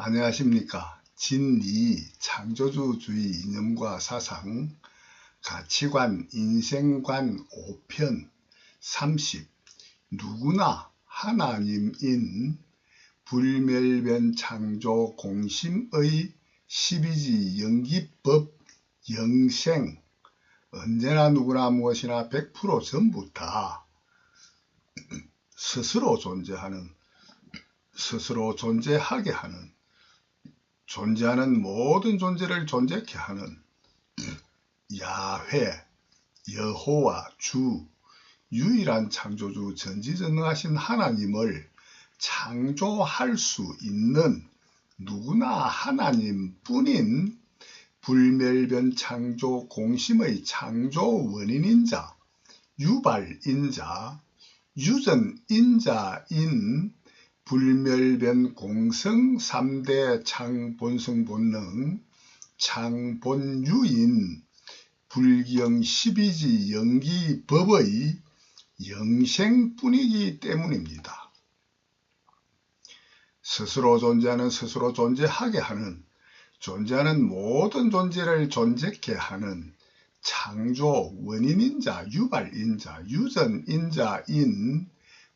안녕하십니까. 진리, 창조주의 이념과 사상, 가치관, 인생관 5편 30 누구나 하나님인 불멸변 창조 공심의 12지 영기법 영생. 언제나 누구나 무엇이나 100% 전부 다 스스로 존재하는, 스스로 존재하게 하는, 존재하는 모든 존재를 존재케 하는 야훼, 여호와, 주, 유일한 창조주, 전지전능하신 하나님을 창조할 수 있는 누구나 하나님뿐인 불멸변 창조 공심의 창조 원인인자, 유발인자, 유전인자인 불멸변 공성 3대 창본성본능 창본유인 불경 12지 영기법의 영생뿐이기 때문입니다. 스스로 존재하는, 스스로 존재하게 하는, 존재하는 모든 존재를 존재케 하는 창조 원인인자, 유발인자, 유전인자인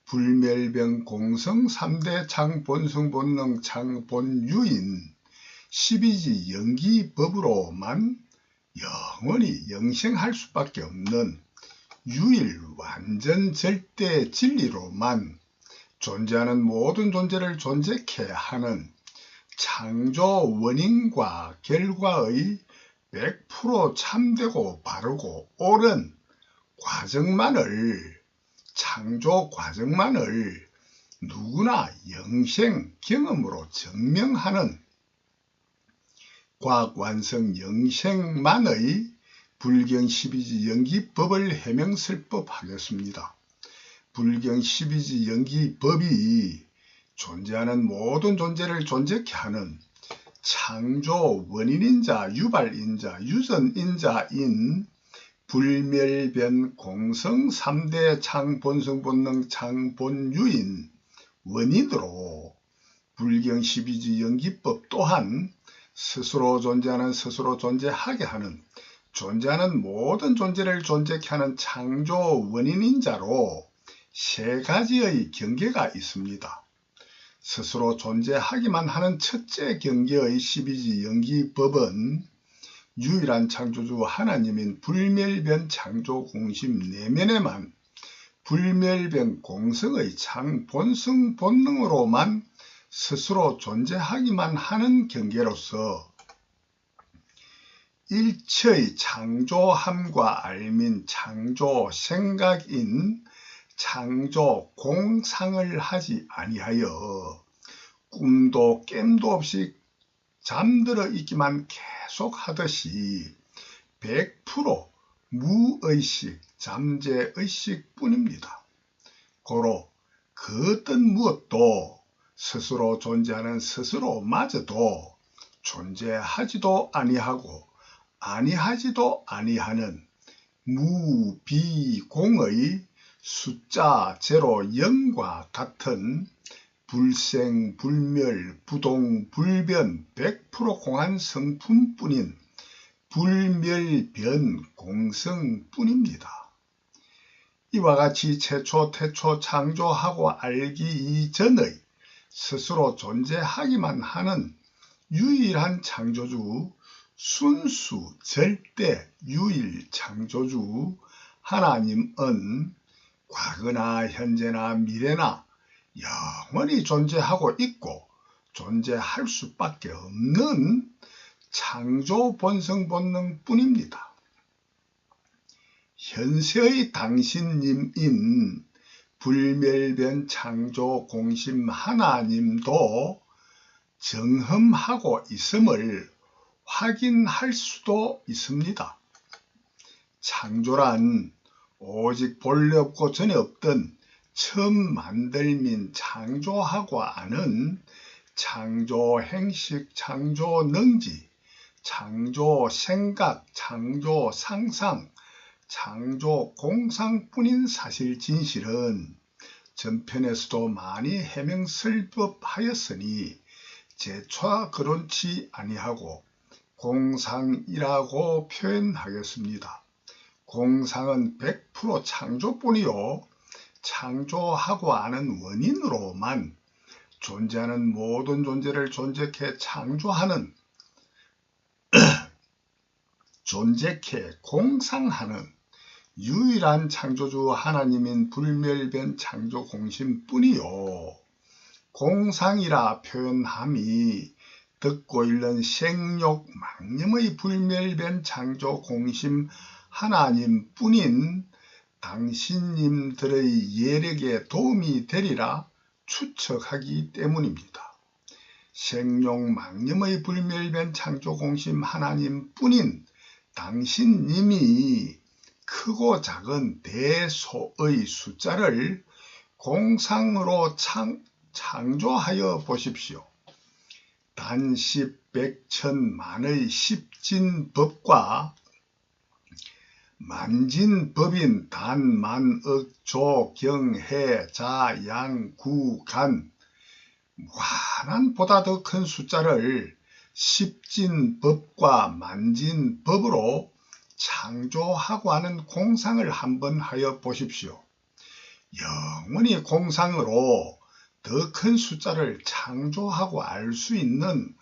불멸변 공성 3대 창본성본능 창본유인 12지 영기법으로만 영원히 영생할 수밖에 없는 유일 완전 절대 진리로만 존재하는 모든 존재를 존재케 하는 창조 원인과 결과의 100% 참되고 바르고 옳은 과정만을, 창조 과정만을 누구나 영생 경험으로 증명하는 과학 완성 영생만의 불경 12지 영기법을 해명설법하겠습니다. 불경 12지 영기법이 존재하는 모든 존재를 존재케 하는 창조 원인인자, 유발인자, 유전인자인 불멸변 공성 3대 창본성본능 창본유인 원인으로 불경 12지 영기법 또한 스스로 존재하는, 스스로 존재하게 하는, 존재하는 모든 존재를 존재케 하는 창조 원인인자로 세 가지의 경계가 있습니다. 스스로 존재하기만 하는 첫째 경계의 12지 영기법은 유일한 창조주 하나님인 불멸변 창조 공심 내면에만 불멸변 공성의 창본성 본능으로만 스스로 존재하기만 하는 경계로서 일체의 창조함과 알민 창조 생각인 창조 공상을 하지 아니하여 꿈도 깸도 없이 잠들어 있기만 계속 하듯이 100% 무의식, 잠재의식 뿐입니다. 고로 그 어떤 무엇도 스스로 존재하는 스스로마저도 존재하지도 아니하고 아니하지도 아니하는 무비공의 숫자 제로 0과 같은 불생, 불멸, 부동, 불변 100% 공한 성품뿐인 불멸변 공성뿐입니다. 이와 같이 최초, 태초 창조하고 알기 이전의 스스로 존재하기만 하는 유일한 창조주, 순수, 절대, 유일 창조주 하나님은 과거나 현재나 미래나 영원히 존재하고 있고 존재할 수밖에 없는 창조 본성 본능 뿐입니다. 현세의 당신님인 불멸변 창조 공심 하나님도 정험하고 있음을 확인할 수도 있습니다. 창조란 오직 본래 없고 전에 없던 처음 만들민 창조하고 아는 창조 행식, 창조 능지, 창조 생각, 창조 상상, 창조 공상뿐인 사실 진실은 전편에서도 많이 해명설법하였으니 제초와 그렇지 아니하고 공상이라고 표현하겠습니다. 공상은 100% 창조뿐이요, 창조하고 아는 원인으로만 존재하는 모든 존재를 존재케 창조하는, 존재케 공상하는 유일한 창조주 하나님인 불멸변 창조 공심뿐이요, 공상이라 표현함이 듣고 읽는 생욕 망념의 불멸변 창조 공심 하나님뿐인 당신님들의 예력에 도움이 되리라 추측하기 때문입니다. 생욕 망념의 불멸변 창조 공심 하나님뿐인 당신님이 크고 작은 대소의 숫자를 공상으로 창조하여 보십시오. 단십 백천만의 십진법과 만진법인 단만억조경해자양구간 무한한보다 더 큰 숫자를 십진법과 만진법으로 창조하고 하는 공상을 한번 하여 보십시오. 영원히 공상으로 더 큰 숫자를 창조하고 알 수 있는,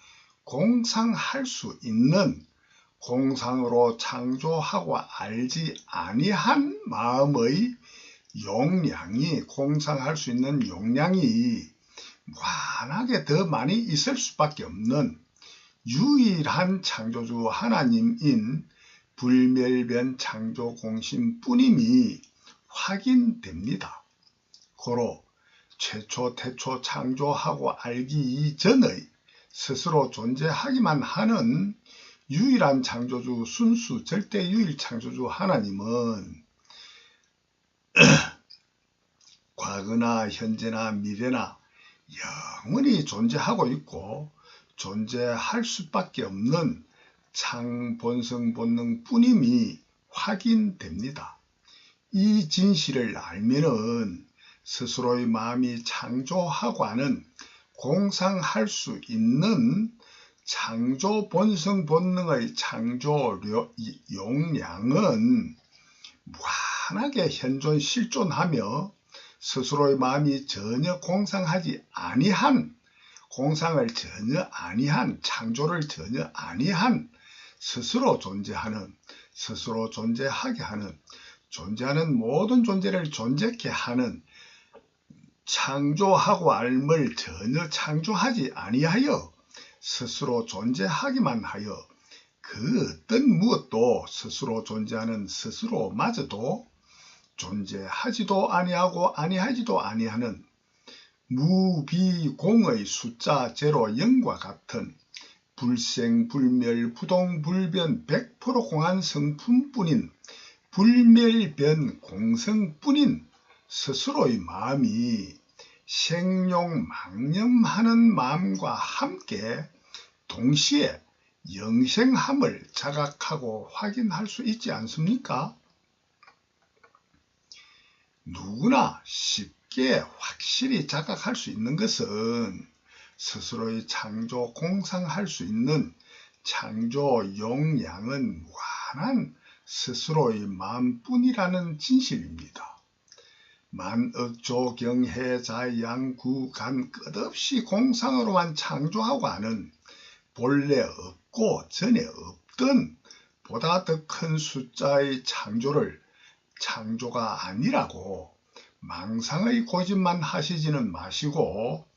공상할 수 있는, 공상으로 창조하고 알지 아니한 마음의 용량이, 공상할 수 있는 용량이 무한하게 더 많이 있을 수밖에 없는 유일한 창조주 하나님인 불멸변 창조 공심뿐임이 확인됩니다. 고로 최초 태초 창조하고 알기 이전의 스스로 존재하기만 하는 유일한 창조주, 순수 절대 유일 창조주 하나님은 과거나 현재나 미래나 영원히 존재하고 있고 존재할 수밖에 없는 창본성 본능 뿐임이 확인됩니다. 이 진실을 알면은 스스로의 마음이 창조하고 하는, 공상할 수 있는 창조 본성 본능의 창조 용량은 무한하게 현존 실존하며 스스로의 마음이 전혀 공상하지 아니한, 공상을 전혀 아니한, 창조를 전혀 아니한 스스로 존재하는, 스스로 존재하게 하는, 존재하는 모든 존재를 존재케 하는, 창조하고 알을 전혀 창조하지 아니하여 스스로 존재하기만 하여 그 어떤 무엇도 스스로 존재하는 스스로마저도 존재하지도 아니하고 아니하지도 아니하는 무비공의 숫자 제로 0과 같은 불생불멸 부동불변 100% 공한 성품뿐인 불멸변 공성뿐인 스스로의 마음이 생용 망념하는 마음과 함께 동시에 영생함을 자각하고 확인할 수 있지 않습니까? 누구나 쉽게 확실히 자각할 수 있는 것은 스스로의 창조 공상할 수 있는 창조 용량은 무한한 스스로의 마음뿐이라는 진실입니다. 만억조경해자양구간 끝없이 공상으로만 창조하고 하는 본래 없고 전에 없던 보다 더 큰 숫자의 창조를 창조가 아니라고 망상의 고집만 하시지는 마시고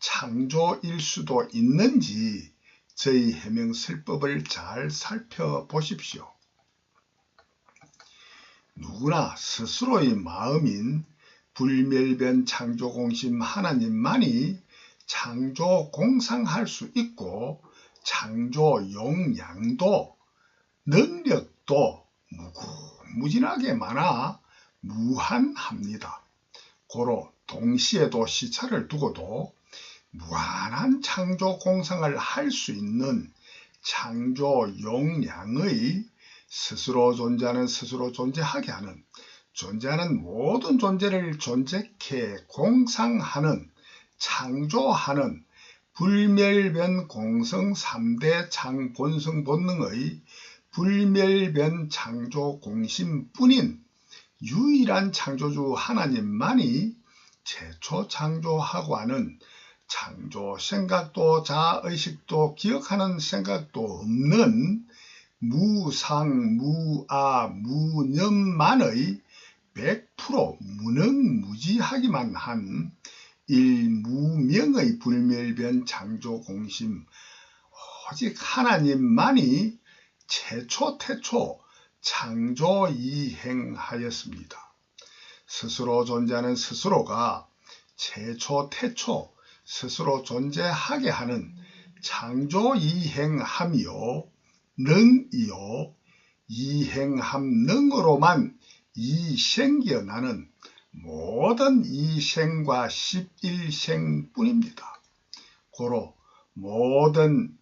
창조일 수도 있는지 저희 해명설법을 잘 살펴보십시오. 누구나 스스로의 마음인 불멸변 창조공심 하나님만이 창조 공상할 수 있고 창조 용량도 능력도 무궁무진하게 많아 무한합니다. 고로 동시에도 시차를 두고도 무한한 창조 공상을 할 수 있는 창조 용량의 스스로 존재하는, 스스로 존재하게 하는, 존재하는 모든 존재를 존재케 공상하는, 창조하는 불멸변 공성 3대 창 본성 본능의 불멸변 창조 공심뿐인 유일한 창조주 하나님만이 최초 창조하고 하는 창조 생각도 자의식도 기억하는 생각도 없는 무상 무아 무념만의 100% 무능무지하기만 한 일무명의 불멸변 창조 공심 오직 하나님만이 최초 태초 창조 이행하였습니다. 스스로 존재하는 스스로가 최초 태초 스스로 존재하게 하는 창조 이행함이요 능이요 이행함 능으로만 이생겨나는 모든 이생과 11생뿐입니다. 고로 모든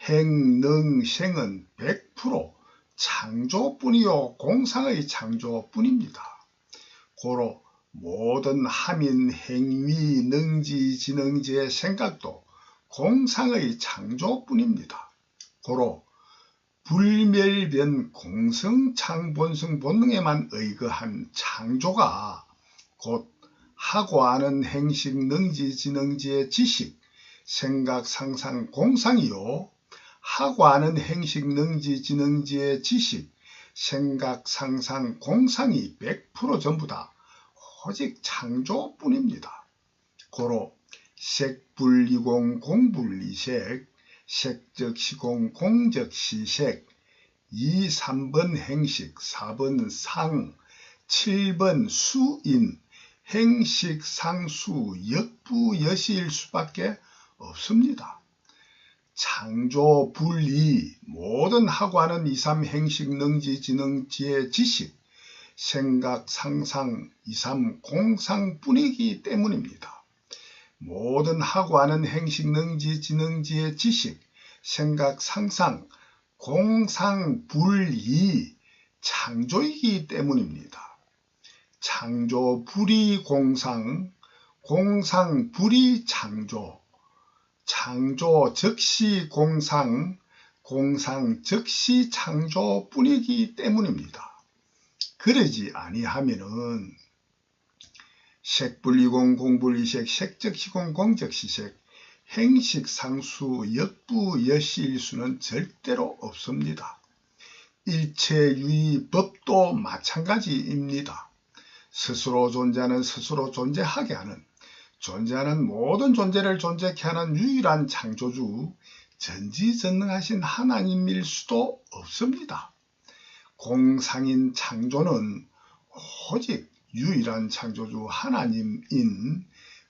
행능생은 100% 창조뿐이요 공상의 창조뿐입니다. 고로 모든 함인 행위 능지 지능지의 생각도 공상의 창조뿐입니다. 고로 불멸변 공성 창본성 본능에만 의거한 창조가 곧 하고 하는 행식 능지 지능지의 지식 생각 상상 공상이요 하고 하는 행식 능지 지능지의 지식 생각 상상 공상이 100% 전부 다 오직 창조뿐입니다. 고로 색불이공 공불이색 색적 시공 공적 시색 2, 3번 행식 4번 상 7번 수인 행식 상수 역부 여시일 수밖에 없습니다. 창조 불이 모든 하고 하는 2, 3 행식 능지 지능지의 지식 생각 상상 2, 3 공상뿐이기 때문입니다. 모든 하고 하는 행식 능지 지능지의 지식 생각 상상 공상 불이 창조이기 때문입니다. 창조 불이 공상 공상 불이 창조 창조 즉시 공상 공상 즉시 창조뿐이기 때문입니다. 그러지 아니하면은 색불이공 공불이색 색적시공 공적시색 행식 상수 역부 여시일수는 절대로 없습니다. 일체유의 법도 마찬가지입니다. 스스로 존재하는 스스로 존재하게 하는 존재하는 모든 존재를 존재케 하는 유일한 창조주 전지전능하신 하나님일 수도 없습니다. 공상인 창조는 오직 유일한 창조주 하나님인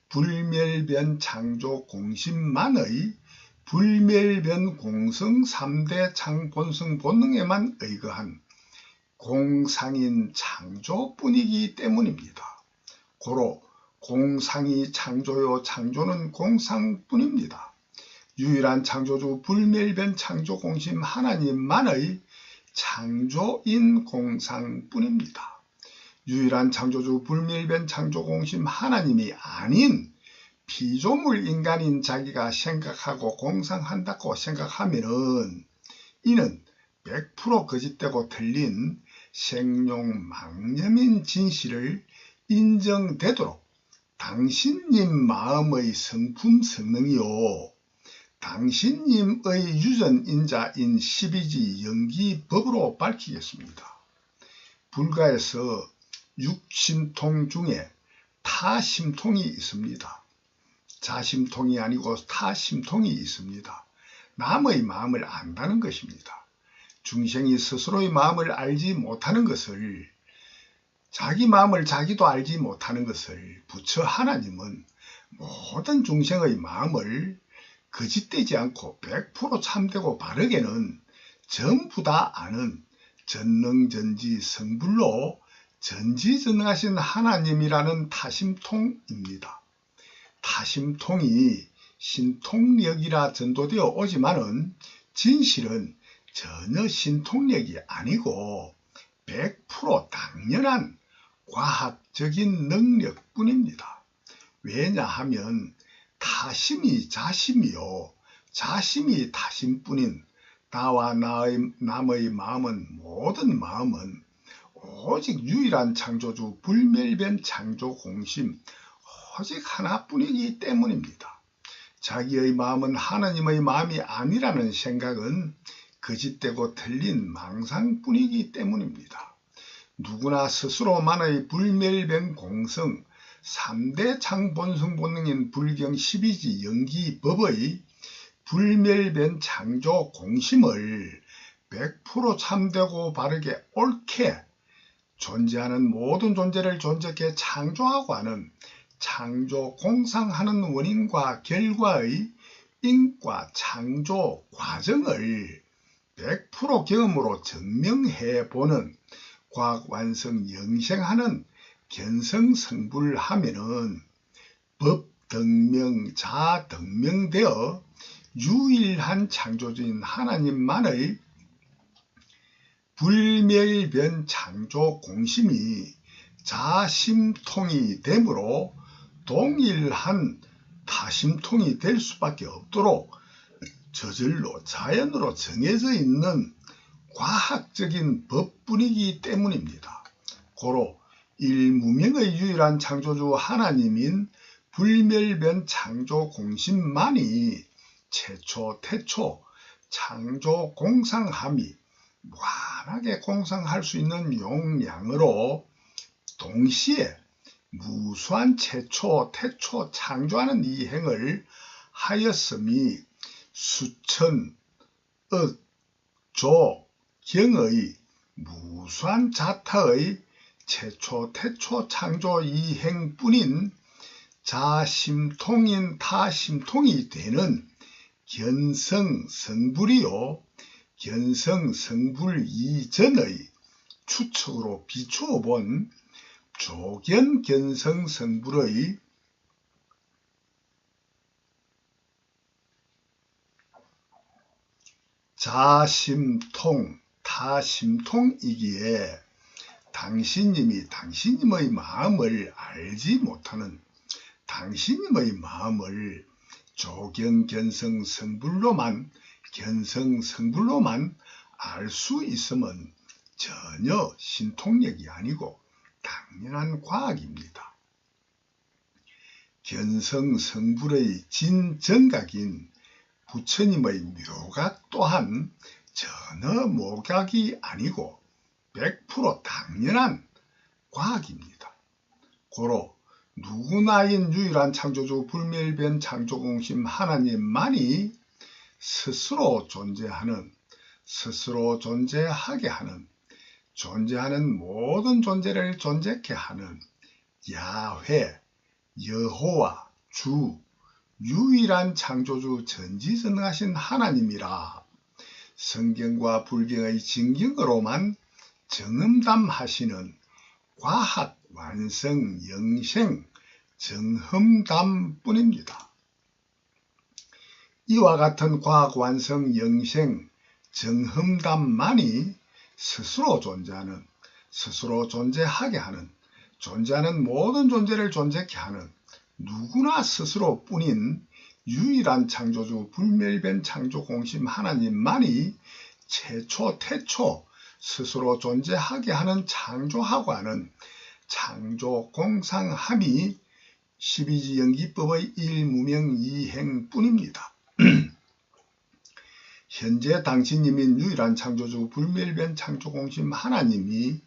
불멸변 창조 공심만의 불멸변 공성 3대 창본성 본능에만 의거한 공상인 창조뿐이기 때문입니다. 고로 공상이 창조요 창조는 공상뿐입니다. 유일한 창조주 불멸변 창조 공심 하나님만의 창조인 공상뿐입니다. 유일한 창조주 불멸변 창조 공심 하나님이 아닌 피조물 인간인 자기가 생각하고 공상한다고 생각하면은 이는 100% 거짓되고 틀린 생룡망념인 진실을 인정되도록 당신님 마음의 성품 성능이요 당신님의 유전인자인 12지 영기법으로 밝히겠습니다. 불가에서 육심통 중에 타심통이 있습니다. 자심통이 아니고 타심통이 있습니다. 남의 마음을 안다는 것입니다. 중생이 스스로의 마음을 알지 못하는 것을 자기 마음을 자기도 알지 못하는 것을 부처 하나님은 모든 중생의 마음을 거짓되지 않고 100% 참되고 바르게는 전부 다 아는 전능전지 성불로 전지전능하신 하나님이라는 타심통입니다. 타심통이 신통력이라 전도되어 오지만은 진실은 전혀 신통력이 아니고 100% 당연한 과학적인 능력뿐입니다. 왜냐하면 타심이 자심이요 자심이 타심뿐인 나와 남의 마음은 모든 마음은 오직 유일한 창조주 불멸변 창조 공심 오직 하나뿐이기 때문입니다. 자기의 마음은 하나님의 마음이 아니라는 생각은 거짓되고 틀린 망상뿐이기 때문입니다. 누구나 스스로만의 불멸변 공성 3대 창본성 본능인 불경 12지 영기법의 불멸변 창조 공심을 100% 참되고 바르게 옳게 존재하는 모든 존재를 존재케 창조하고 하는 창조 공상하는 원인과 결과의 인과 창조 과정을 100% 경험으로 증명해 보는 과학 완성 영생하는 견성성불하면은 법등명 자등명되어 유일한 창조주인 하나님만의 불멸변 창조 공심이 자심통이 되므로 동일한 타심통이 될 수밖에 없도록 저절로 자연으로 정해져 있는 과학적인 법뿐이기 때문입니다. 고로 일무명의 유일한 창조주 하나님인 불멸변 창조 공심만이 최초 태초 창조 공상함이 무한하게 공상할 수 있는 용량으로 동시에 무수한 최초 태초 창조하는 이 행을 하였음이 수천 억 조 경의 무수한 자타의 최초 태초 창조 이 행뿐인 자심통인 타심통이 되는 견성성불이요 견성성불 이전의 추측으로 비추어 본 조견견성성불의 자심통 타심통이기에 당신님의 마음을 알지 못하는 당신님의 마음을 조견견성성불로만 견성성불로만 알 수 있음은 전혀 신통력이 아니고 당연한 과학입니다. 견성성불의 진정각인 부처님의 묘각 또한 전혀 모각이 아니고 100% 당연한 과학입니다. 고로 누구나인 유일한 창조주 불멸변 창조공심 하나님만이 스스로 존재하는 스스로 존재하게 하는 존재하는 모든 존재를 존재케 하는 야훼 여호와 주 유일한 창조주 전지전능하신 하나님이라 성경과 불경의 진경으로만 정음담하시는 과학 완성 영생 정흠담뿐입니다. 이와 같은 과학 완성 영생 정흠담만이 스스로 존재하는 스스로 존재하게 하는 존재하는 모든 존재를 존재케 하는 누구나 스스로뿐인 유일한 창조주 불멸변 창조공심 하나님만이 최초 태초 스스로 존재하게 하는 창조하고 하는 창조공상함이 12지 영기법의 일무명 이행뿐입니다. 현재 당신님인 유일한 창조주 불멸변 창조공심 하나님이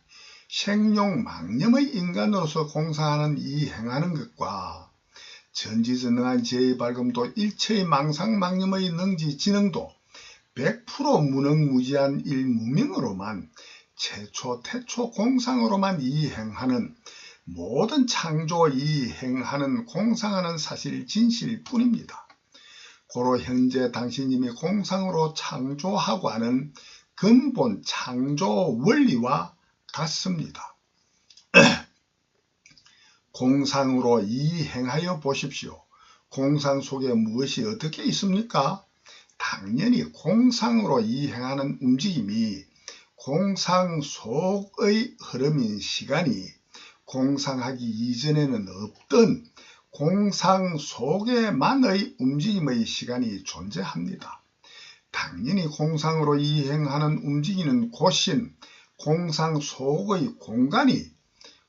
생용 망념의 인간으로서 공상하는 이 행하는 것과 전지전능한 제의 발금도 일체의 망상망념의 능지 지능도 100% 무능무지한 일무명으로만 최초 태초 공상으로만 이행하는 모든 창조 이행하는 공상하는 사실 진실뿐입니다. 고로 현재 당신님이 공상으로 창조하고 하는 근본 창조 원리와 같습니다. 공상으로 이행하여 보십시오. 공상 속에 무엇이 어떻게 있습니까? 당연히 공상으로 이행하는 움직임이 공상 속의 흐름인 시간이 공상하기 이전에는 없던 공상 속에만의 움직임의 시간이 존재합니다. 당연히 공상으로 이행하는 움직이는 곳인 공상 속의 공간이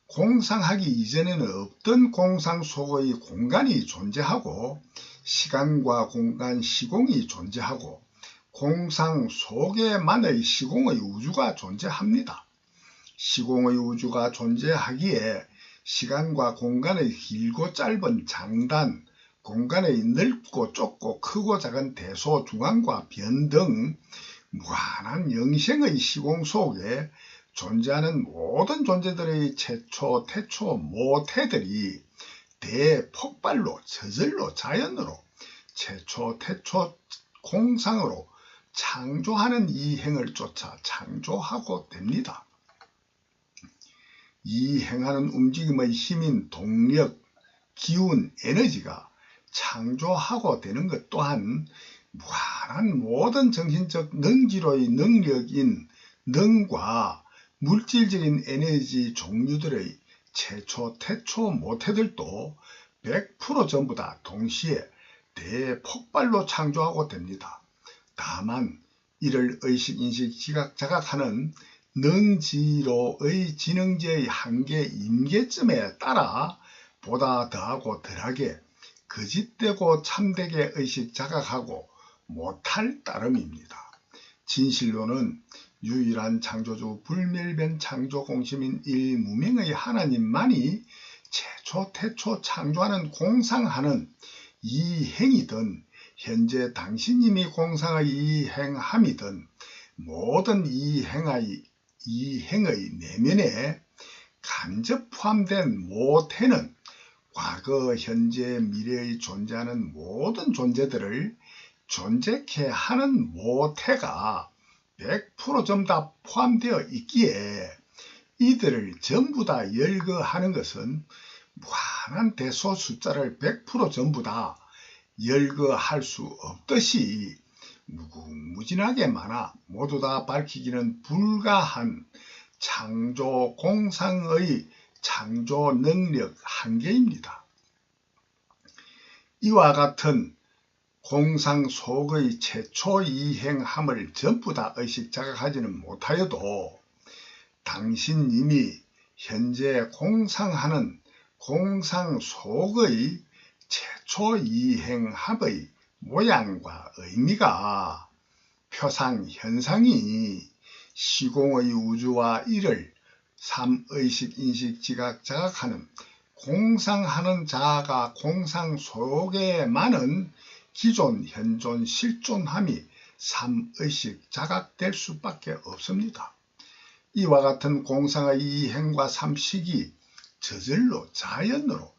공상하기 이전에는 없던 공상 속의 공간이 존재하고 시간과 공간 시공이 존재하고 공상 속에만의 시공의 우주가 존재합니다. 시공의 우주가 존재하기에 시간과 공간의 길고 짧은 장단, 공간의 넓고 좁고 크고 작은 대소, 중앙과 변 등 무한한 영생의 시공 속에 존재하는 모든 존재들의 최초, 태초, 모태들이 대폭발로, 저절로, 자연으로 최초, 태초, 공상으로 창조하는 이 행을 쫓아 창조하고 됩니다. 이 행하는 움직임의 힘인 동력, 기운, 에너지가 창조하고 되는 것 또한 무한한 모든 정신적 능지로의 능력인 능과 물질적인 에너지 종류들의 최초, 태초, 모태들도 100% 전부 다 동시에 대폭발로 창조하고 됩니다. 다만 이를 의식, 인식, 지각, 자각하는 능지로의 지능지의 한계, 임계점에 따라 보다 더하고 덜하게 거짓되고 참되게 의식, 자각하고 못할 따름입니다. 진실로는 유일한 창조주 불멸변 창조공심인 일무명의 하나님만이 최초, 태초 창조하는 공상하는 이 행이든 현재 당신님이 공상의 이 행함이든 모든 이 행의 내면에 간접 포함된 모태는 과거, 현재, 미래에 존재하는 모든 존재들을 존재케 하는 모태가 100% 전부 다 포함되어 있기에 이들을 전부 다 열거하는 것은 무한한 대소 숫자를 100% 전부 다 열거할 수 없듯이 무궁무진하게 많아 모두 다 밝히기는 불가한 창조 공상의 창조 능력 한계입니다. 이와 같은 공상 속의 최초 이행함을 전부 다 의식 자각하지는 못하여도 당신님이 현재 공상하는 공상 속의 최초 이행함의 모양과 의미가 표상 현상이 시공의 우주와 이를 삼의식, 인식, 지각, 자각하는 공상하는 자아가 공상 속에만은 기존, 현존, 실존함이 삼의식, 자각될 수밖에 없습니다. 이와 같은 공상의 이행과 삼식이 저절로 자연으로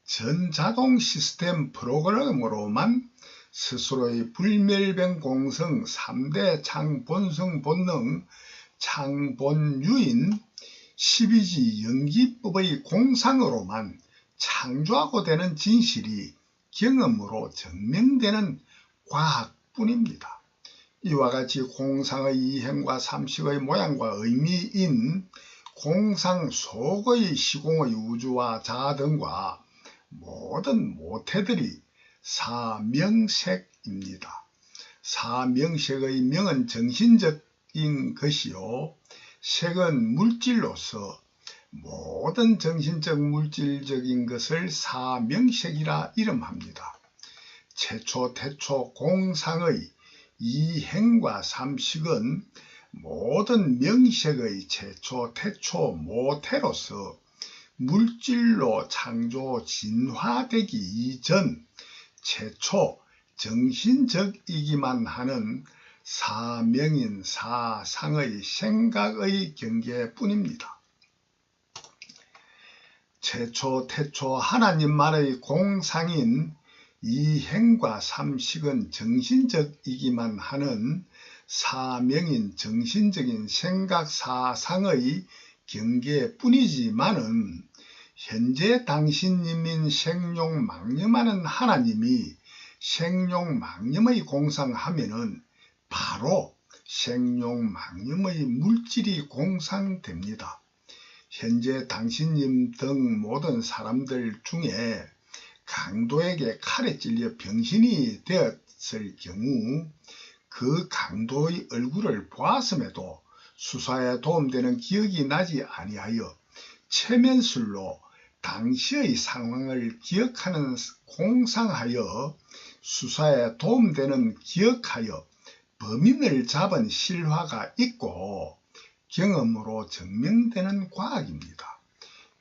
전자동 시스템 프로그램으로만 스스로의 불멸변 공성 3대 창본성 본능 창본유인 12지 연기법의 공상으로만 창조하고 되는 진실이 경험으로 증명되는 과학뿐입니다. 이와 같이 공상의 이행과 삼식의 모양과 의미인 공상 속의 시공의 우주와 자아 등과 모든 모태들이 사명색입니다. 사명색의 명은 정신적인 것이요 색은 물질로서 모든 정신적 물질적인 것을 사명색이라 이름합니다. 최초, 태초, 공상의 이행과 삼식은 모든 명색의 최초, 태초, 모태로서 물질로 창조 진화되기 이전 최초 정신적이기만 하는 사명인 사상의 생각의 경계뿐입니다. 최초, 태초 하나님만의 공상인 이행과 삼식은 정신적이기만 하는 사명인 정신적인 생각 사상의 경계뿐이지만은 현재 당신님인 생룡망념하는 하나님이 생룡망념의 공상하면은 바로 생룡망념의 물질이 공상됩니다. 현재 당신님 등 모든 사람들 중에 강도에게 칼에 찔려 병신이 되었을 경우 그 강도의 얼굴을 보았음에도 수사에 도움되는 기억이 나지 아니하여 체면술로 당시의 상황을 기억하는 공상하여 수사에 도움되는 기억하여 범인을 잡은 실화가 있고 경험으로 증명되는 과학입니다.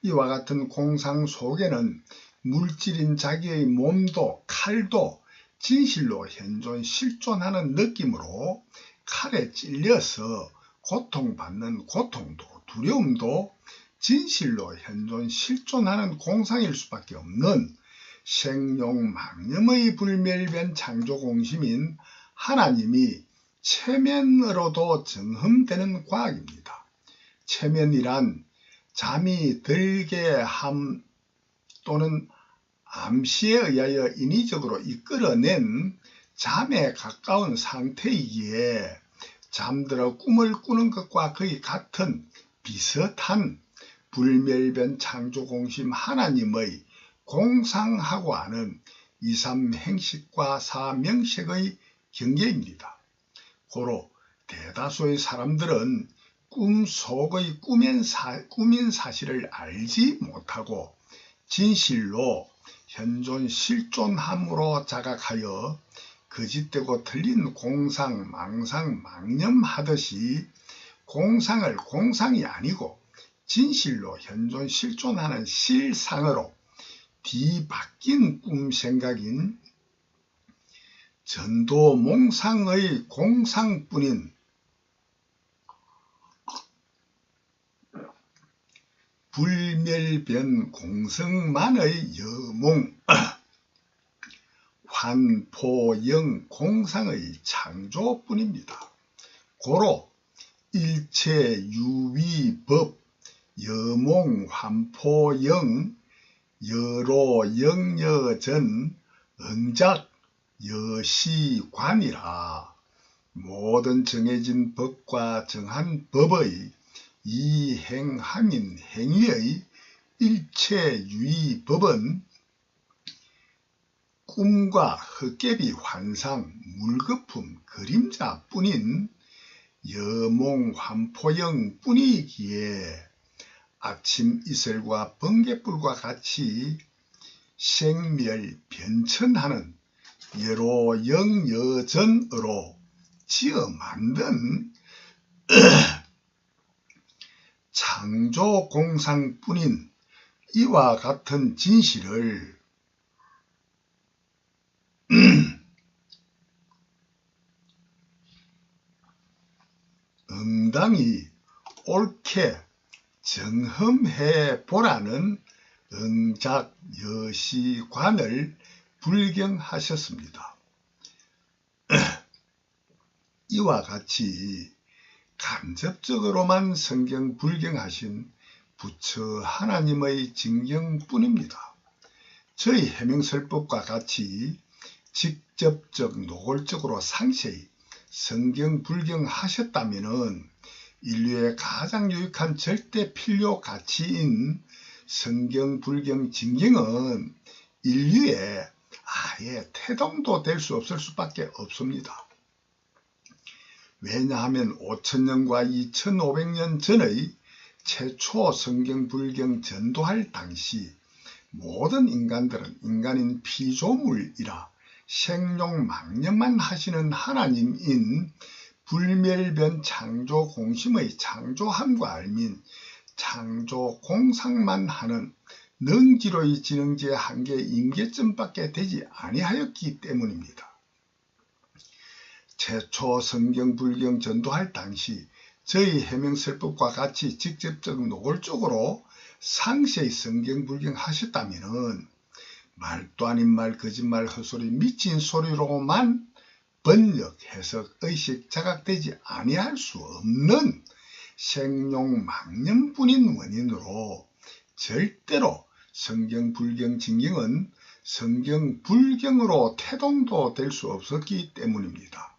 이와 같은 공상 속에는 물질인 자기의 몸도 칼도 진실로 현존 실존하는 느낌으로 칼에 찔려서 고통받는 고통도 두려움도 진실로 현존 실존하는 공상일 수밖에 없는 생룡망념의 불멸변 창조공심인 하나님이 체면으로도 증험되는 과학입니다. 체면이란 잠이 들게 함 또는 암시에 의하여 인위적으로 이끌어낸 잠에 가까운 상태이기에 잠들어 꿈을 꾸는 것과 거의 같은 비슷한 불멸변 창조공심 하나님의 공상하고 하는 2,3행식과 4명식의 경계입니다. 고로 대다수의 사람들은 꿈 속의 꿈인 사실을 알지 못하고 진실로 현존 실존함으로 자각하여 거짓되고 틀린 공상, 망상, 망념하듯이 공상을 공상이 아니고 진실로 현존 실존하는 실상으로 뒤바뀐 꿈 생각인 전도몽상의 공상뿐인 불멸변 공성만의 여몽 환포영 공상의 창조뿐입니다. 고로 일체 유위법 여몽 환포영 여로 영여전 응작 여시관이라 모든 정해진 법과 정한 법의 이행함인 행위의 일체 유의법은 꿈과 헛개비 환상, 물거품, 그림자뿐인 여몽 환포영 뿐이기에 아침 이슬과 번갯불과 같이 생멸 변천하는 여로 영여전으로 지어 만든 창조 공상뿐인 이와 같은 진실을 응당히 옳게 정험해 보라는 응작여시관을 불경하셨습니다. 이와 같이 간접적으로만 성경 불경하신 부처 하나님의 징경뿐입니다. 저희 해명설법과 같이 직접적 노골적으로 상세히 성경 불경하셨다면 인류의 가장 유익한 절대 필요 가치인 성경 불경 징경은 인류의 아예 태동도 될 수 없을 수밖에 없습니다. 왜냐하면 5,000년과 2,500년 전의 최초 성경 불경 전도할 당시 모든 인간들은 인간인 피조물이라 생룡망념만 하시는 하나님인 불멸변 창조 공심의 창조함과 알민 창조 공상만 하는 능지로의 지능지의 한계 임계점밖에 되지 아니하였기 때문입니다. 최초 성경 불경 전도할 당시 저희 해명설법과 같이 직접적 노골적으로 상세히 성경 불경 하셨다면 말도 아닌 말, 거짓말, 헛소리, 미친 소리로만 번역, 해석, 의식, 자각되지 아니할 수 없는 생룡망념뿐인 원인으로 절대로 성경 불경 징경은 성경 불경으로 태동도 될 수 없었기 때문입니다.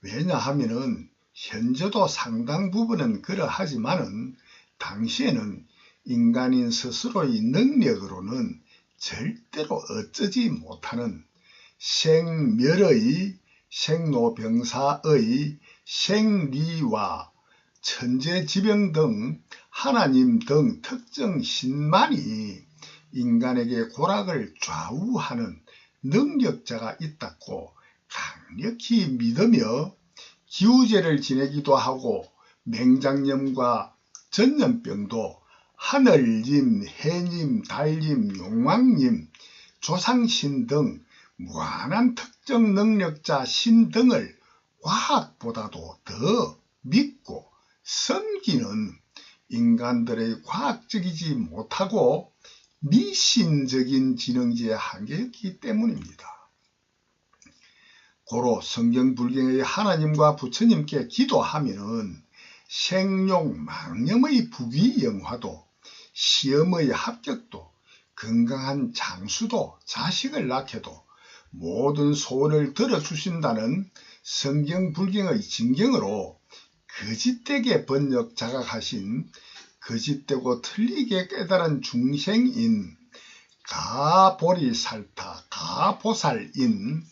왜냐하면 현재도 상당 부분은 그러하지만은 당시에는 인간인 스스로의 능력으로는 절대로 어쩌지 못하는 생멸의, 생로병사의, 생리와 천재지병 등 하나님 등 특정 신만이 인간에게 고락을 좌우하는 능력자가 있다고 강력히 믿으며 기우제를 지내기도 하고 맹장염과 전염병도 하늘님, 해님, 달님, 용왕님, 조상신 등 무한한 특정 능력자 신 등을 과학보다도 더 믿고 섬기는 인간들의 과학적이지 못하고 미신적인 지능지의 한계였기 때문입니다. 고로 성경불경의 하나님과 부처님께 기도하면은 생용, 망념의 부귀영화도, 시험의 합격도, 건강한 장수도, 자식을 낳게도 모든 소원을 들어주신다는 성경불경의 징경으로 거짓되게 번역 자각하신 거짓되고 틀리게 깨달은 중생인 가보리살타, 가보살인,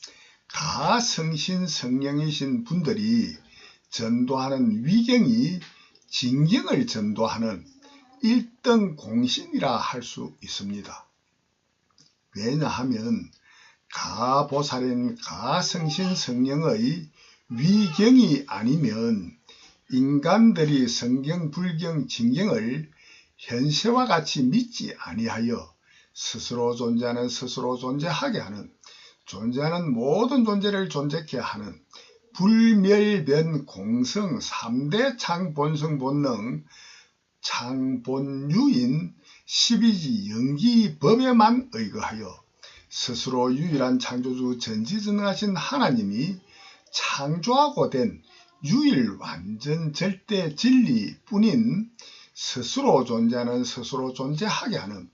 가성신 성령이신 분들이 전도하는 위경이 징경을 전도하는 1등 공신이라 할 수 있습니다. 왜냐하면 가보살인 가성신 성령의 위경이 아니면 인간들이 성경, 불경, 징경을 현세와 같이 믿지 아니하여 스스로 존재하는 스스로 존재하게 하는, 존재하는 모든 존재를 존재케 하는 불멸변 공성 3대 창본성 본능 창본유인 12지 영기법에만 의거하여 스스로 유일한 창조주 전지전능하신 하나님이 창조하고 된 유일 완전 절대 진리뿐인 스스로 존재하는 스스로 존재하게 하는,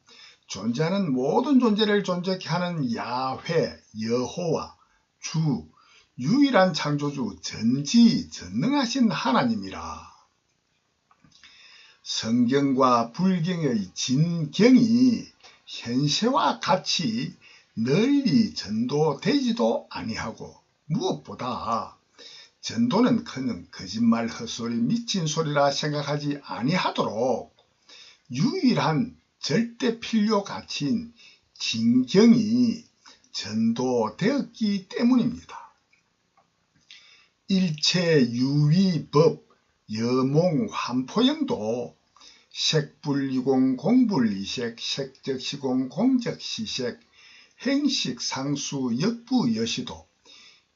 존재하는 모든 존재를 존재케 하는 야훼, 여호와, 주, 유일한 창조주 전지전능하신 하나님이라. 성경과 불경의 진경이 현세와 같이 널리 전도되지도 아니하고, 무엇보다 전도는커녕 거짓말, 헛소리, 미친 소리라 생각하지 아니하도록 유일한 절대 필요 가치인 진경이 전도되었기 때문입니다. 일체유위법 여몽 환포형도 색불이공 공불이색 색적시공 공적시색 행식상수 역부여시도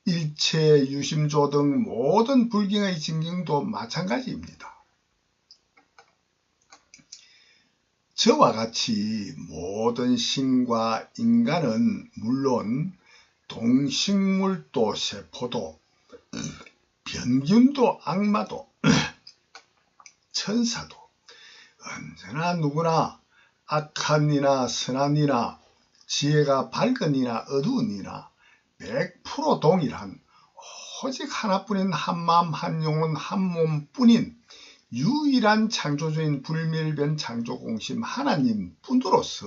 일체유심조 등 모든 불경의 징경도 마찬가지입니다. 저와 같이 모든 신과 인간은 물론 동식물도 세포도 병균도 악마도 천사도 언제나 누구나 악한 이나 선한 이나 지혜가 밝은 이나 어두운 이나 100% 동일한 오직 하나뿐인 한마음 한영혼 한몸뿐인 유일한 창조주인 불멸변 창조공심 하나님 분으로서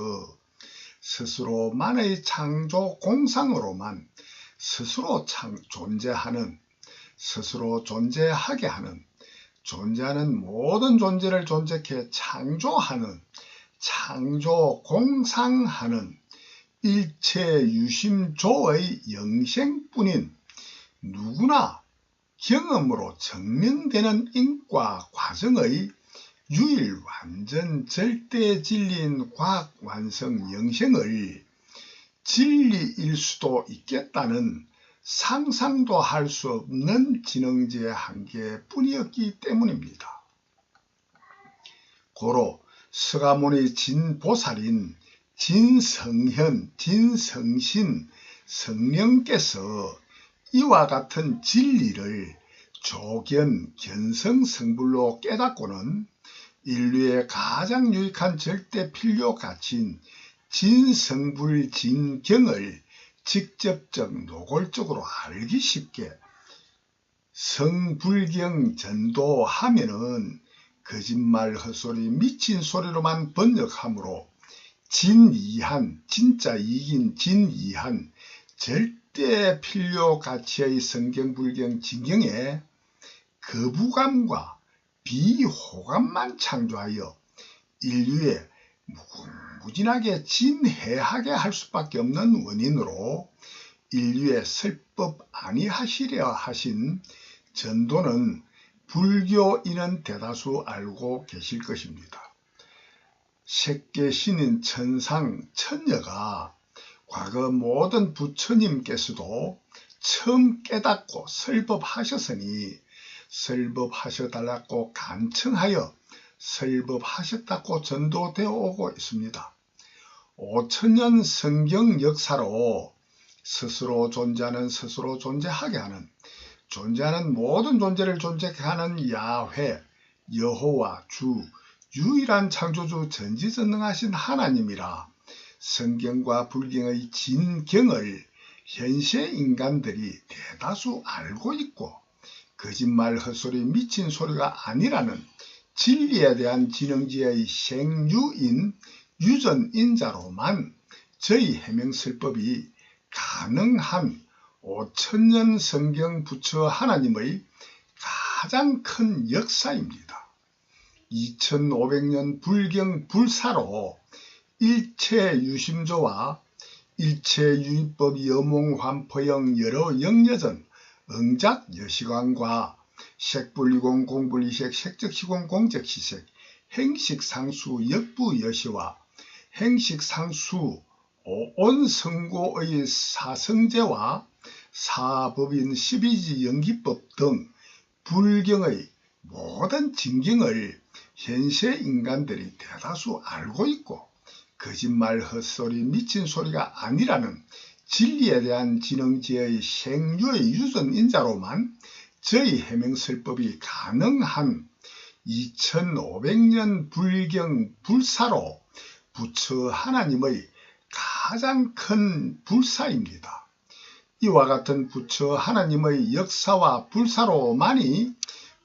스스로만의 창조 공상으로만 스스로 존재하는, 스스로 존재하게 하는, 존재하는 모든 존재를 존재케 창조하는, 창조 공상하는 일체유심조의 영생뿐인 누구나 경험으로 증명되는 인과 과정의 유일 완전 절대 진리인 과학 완성 영생을 진리일 수도 있겠다는 상상도 할 수 없는 지능지의 한계뿐이었기 때문입니다. 고로 서가모니 진보살인 진성현, 진성신 성령께서 이와 같은 진리를 조견, 견성성불로 깨닫고는 인류의 가장 유익한 절대 필요 가치인 진성불 진경을 직접적 노골적으로 알기 쉽게 성불경 전도하면은 거짓말 헛소리 미친 소리로만 번역하므로 진이한, 진짜 이긴 진이한 절대 필요 가치의 성경불경 진경에 거부감과 비호감만 창조하여 인류에 무궁무진하게 진해하게 할 수밖에 없는 원인으로 인류의 설법 아니하시려 하신 전도는 불교인은 대다수 알고 계실 것입니다. 색계신인 천상, 천녀가 과거 모든 부처님께서도 처음 깨닫고 설법하셨으니 설법하셔달라고 간청하여 설법하셨다고 전도되어 오고 있습니다. 5000년 성경 역사로 스스로 존재하는 스스로 존재하게 하는, 존재하는 모든 존재를 존재하게 하는 야훼, 여호와, 주, 유일한 창조주 전지전능하신 하나님이라 성경과 불경의 진경을 현세 인간들이 대다수 알고 있고 거짓말 헛소리 미친 소리가 아니라는 진리에 대한 진흥지의 생유인 유전인자로만 저희 해명설법이 가능한 5000년 성경 부처 하나님의 가장 큰 역사입니다. 2500년 불경 불사로 일체 유심조와 일체 유인법 여몽환포영 여러 영여전 응작 여시관과 색불이공 공불이색 색적시공 공적시색 행식상수 역부여시와 행식상수 온성고의 사성제와 사법인 12지 연기법 등 불경의 모든 진경을 현세 인간들이 대다수 알고 있고 거짓말 헛소리 미친 소리가 아니라는 진리에 대한 진흥지의 생유의 유전인자로만 저희 해명설법이 가능한 2500년 불경 불사로 부처 하나님의 가장 큰 불사입니다. 이와 같은 부처 하나님의 역사와 불사로만이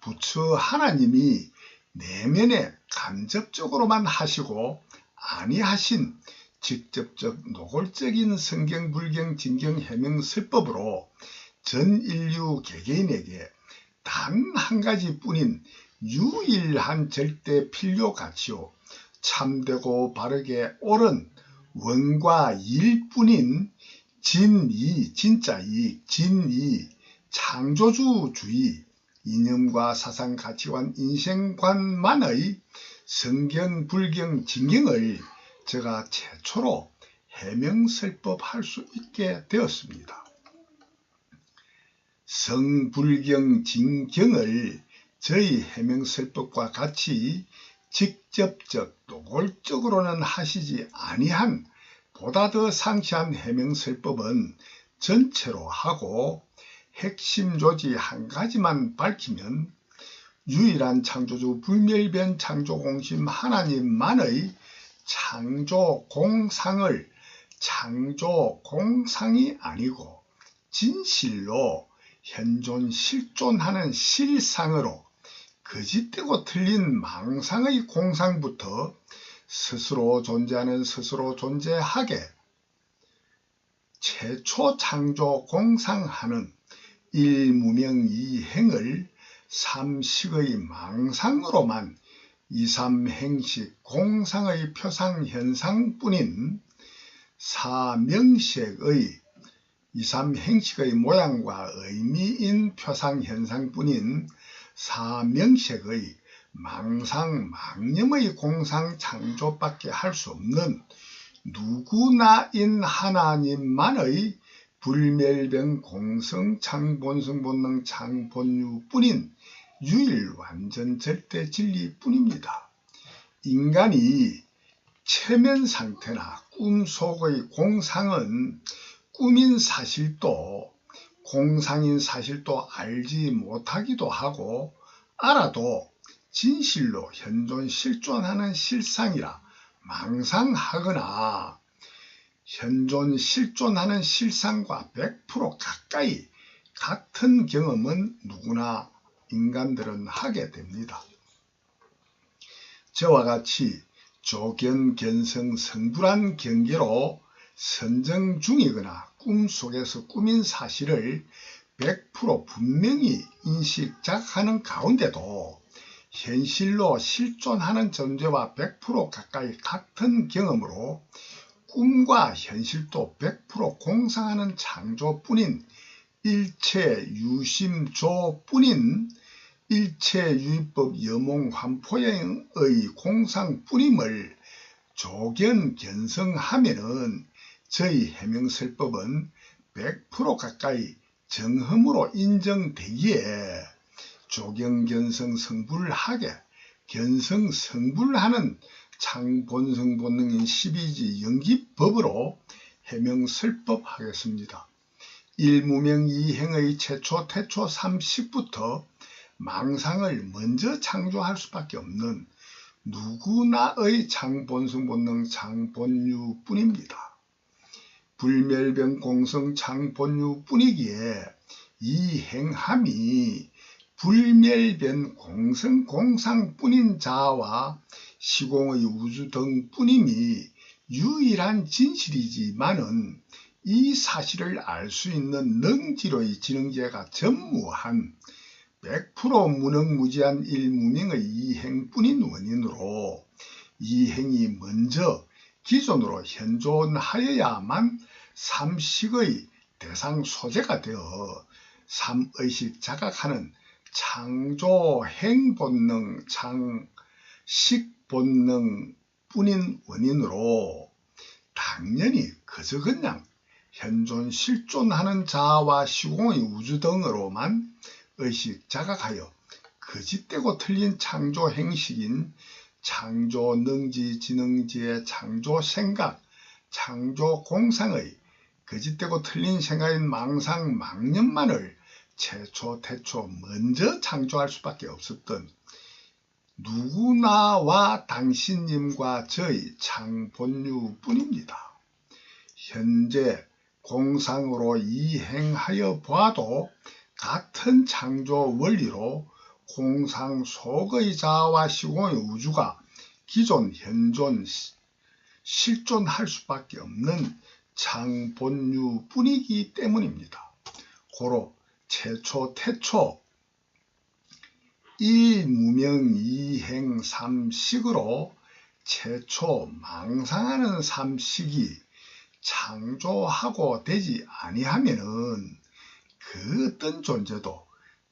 부처 하나님이 내면에 간접적으로만 하시고 아니하신 직접적 노골적인 성경 불경 진경 해명 설법으로 전 인류 개개인에게 단 한 가지뿐인 유일한 절대 필요 가치요 참되고 바르게 옳은 원과 일뿐인 진이, 진짜이익, 진이, 창조주주의, 이념과 사상 가치관, 인생관만의 성경 불경 진경을 제가 최초로 해명설법할 수 있게 되었습니다. 성불경 진경을 저희 해명설법과 같이 직접적 노골적으로는 하시지 아니한 보다 더 상세한 해명설법은 전체로 하고 핵심 조지 한 가지만 밝히면 유일한 창조주 불멸변 창조공심 하나님만의 창조공상을 창조공상이 아니고 진실로 현존 실존하는 실상으로 거짓되고 틀린 망상의 공상부터 스스로 존재하는 스스로 존재하게 최초 창조 공상하는 일무명이행을 삼식의 망상으로만 이삼행식 공상의 표상 현상뿐인 사명식의 이삼행식의 모양과 의미인 표상 현상뿐인 사명식의 망상 망념의 공상 창조밖에 할 수 없는 누구나인 하나님만의 불멸변 공성 창본성 본능 창본유뿐인 유일 완전 절대 진리뿐입니다. 인간이 체면 상태나 꿈속의 공상은 꿈인 사실도 공상인 사실도 알지 못하기도 하고 알아도 진실로 현존 실존하는 실상이라 망상하거나 현존 실존하는 실상과 100% 가까이 같은 경험은 누구나 인간들은 하게 됩니다. 저와 같이 조견, 견성, 성불한 경계로 선정 중이거나 꿈속에서 꾸민 사실을 100% 분명히 인식, 자각하는 가운데도 현실로 실존하는 존재와 100% 가까이 같은 경험으로 꿈과 현실도 100% 공상하는 창조뿐인 일체유심조뿐인 일체유의법 여몽환포형의 공상뿐임을 조견견성하면은 저희 해명설법은 100% 가까이 정흠으로 인정되기에 조견견성 성불하게 견성 성불하는 창본성본능인 12지 연기법으로 해명설법하겠습니다. 일무명이행의 최초 태초 30부터 망상을 먼저 창조할 수밖에 없는 누구나의 창본성본능 창본유뿐입니다. 불멸변 공성 창본유뿐이기에 이 행함이 불멸변 공성 공상뿐인 자아와 시공의 우주 등뿐임이 유일한 진실이지만은 이 사실을 알 수 있는 능지로의 지능제가 전무한 100% 무능무지한 일무명의 이행뿐인 원인으로 이행이 먼저 기존으로 현존하여야만 삼식의 대상 소재가 되어 삼의식 자각하는 창조행본능, 창식본능 뿐인 원인으로 당연히 그저 그냥 현존 실존하는 자아와 시공의 우주 등으로만 의식 자각하여 거짓되고 틀린 창조 행식인 창조 능지 지능지의 창조 생각, 창조 공상의 거짓되고 틀린 생각인 망상 망념만을 최초 태초 먼저 창조할 수밖에 없었던 누구나와 당신님과 저희 창본유뿐입니다. 현재 공상으로 이행하여 보아도 같은 창조 원리로 공상 속의 자아와 시공의 우주가 기존 현존 실존할 수밖에 없는 창본유뿐이기 때문입니다. 고로 최초 태초 일무명이행 삼식으로 최초 망상하는 삼식이 창조하고 되지 아니하면은 그 어떤 존재도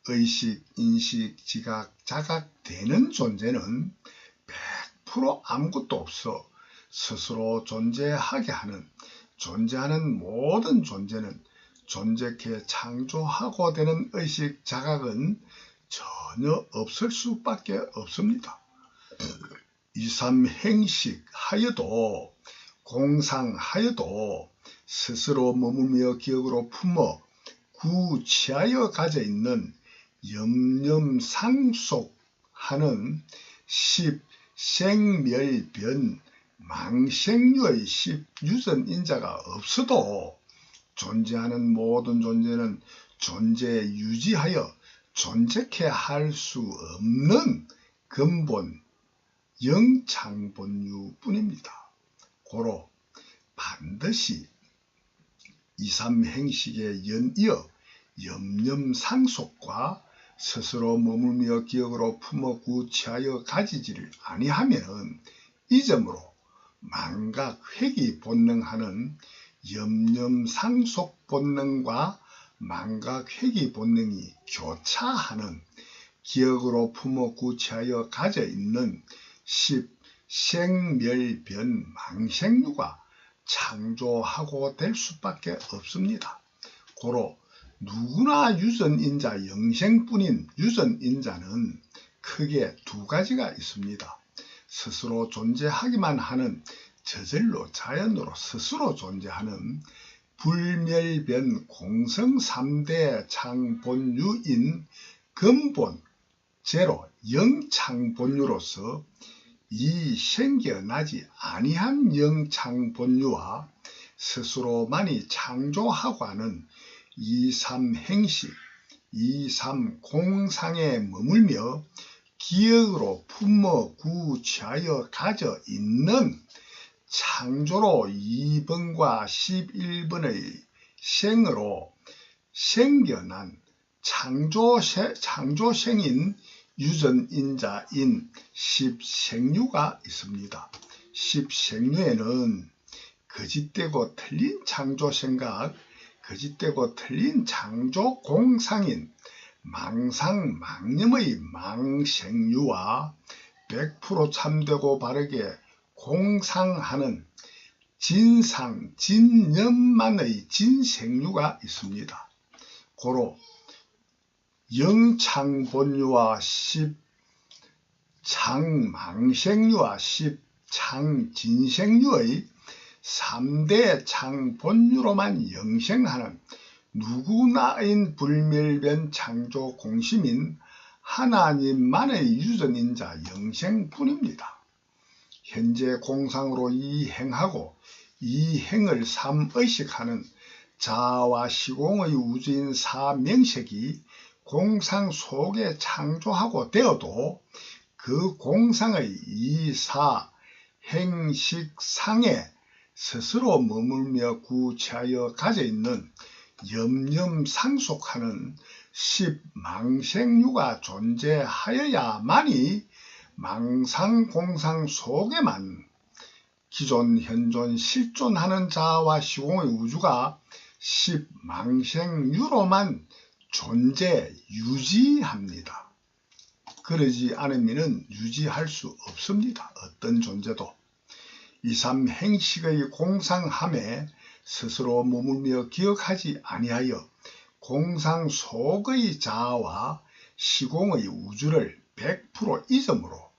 의식, 인식, 지각, 자각되는 존재는 100% 아무것도 없어 스스로 존재하게 하는 존재하는 모든 존재는 존재케 창조하고 되는 의식, 자각은 전혀 없을 수밖에 없습니다. 2, 3 행식 하여도 공상하여도 스스로 머물며 기억으로 품어 구취하여 가져 있는 염념상속하는 10 생멸변 망생유의 10 유전인자가 없어도 존재하는 모든 존재는 존재 유지하여 존재케 할 수 없는 근본 영창본유뿐입니다. 고로 반드시 2, 3 행식에 연이어 염념상속과 스스로 머물며 기억으로 품어 구취하여 가지지를 아니하면 이 점으로 망각 회귀 본능하는 염념상속 본능과 망각 회귀 본능이 교차하는 기억으로 품어 구취하여 가져 있는 10 생멸변 망생유가 창조하고 될 수밖에 없습니다. 고로 누구나 유전인자 영생뿐인 유전인자는 크게 두 가지가 있습니다. 스스로 존재하기만 하는 저절로 자연으로 스스로 존재하는 불멸변 공성 3대 창본유인 근본 제로 영창본유로서 이 생겨나지 아니한 영창본유와 스스로만이 창조하고 하는 2, 3 행식, 2, 3 공상에 머물며 기억으로 품어 구취하여 가져 있는 창조로 2번과 11번의 생으로 생겨난 창조생인 유전인자인 십생류가 있습니다. 십생류에는 거짓되고 틀린 창조생각, 거짓되고 틀린 창조공상인 망상망념의 망생류와 100% 참되고 바르게 공상하는 진상, 진념만의 진생류가 있습니다. 고로 영창본류와 십창망생류와 십창진생류의 3대 창본류로만 영생하는 누구나인 불멸변 창조 공심인 하나님만의 유전인자 영생뿐입니다. 현재 공상으로 이행하고 이행을 삼의식하는 자아와 시공의 우주인 사명색이 공상 속에 창조하고 되어도 그 공상의 이사 행식상에 스스로 머물며 구취하여 가져있는 염염상속하는 십망생류가 존재하여야만이 망상공상 속에만 기존, 현존, 실존하는 자아와 시공의 우주가 십망생류로만 존재, 유지합니다. 그러지 않으면 유지할 수 없습니다. 어떤 존재도. 2, 3 행식의 공상함에 스스로 머물며 기억하지 아니하여 공상 속의 자아와 시공의 우주를 100% 잊음으로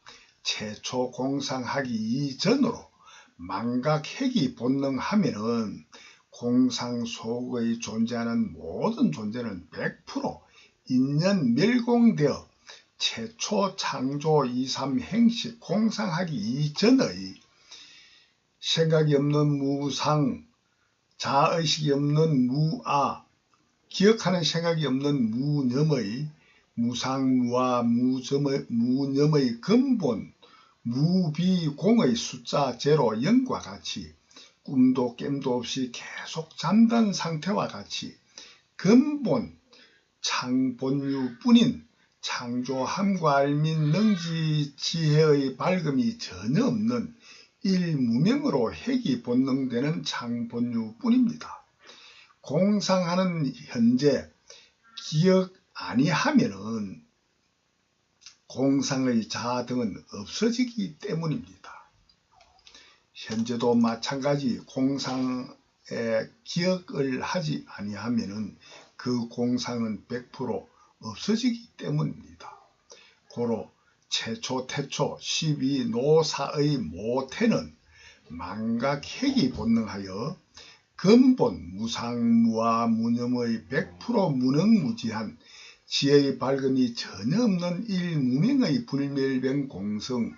최초 공상하기 이전으로 망각핵이 본능하면은 공상 속의 존재하는 모든 존재는 100% 인연 멸공되어 최초 창조 2, 3 행식 공상하기 이전의 생각이 없는 무상, 자의식이 없는 무아, 기억하는 생각이 없는 무념의 무상무아 무념의 근본 무비공의 숫자 제로 0과 같이 꿈도 깸도 없이 계속 잠든 상태와 같이 근본 창본유뿐인 창조함과 알민 능지 지혜의 밝음이 전혀 없는 일무명으로 핵이 본능되는 창본유뿐입니다. 공상하는 현재 기억 아니하면은 공상의 자아 등은 없어지기 때문입니다. 현재도 마찬가지 공상에 기억을 하지 아니하면은 그 공상은 100% 없어지기 때문입니다. 고로 최초 태초 12노사의 모태는 망각핵이 본능하여 근본 무상무아 무념의 100% 무능무지한 지혜의 밝음이 전혀 없는 일무명의 불멸병 공성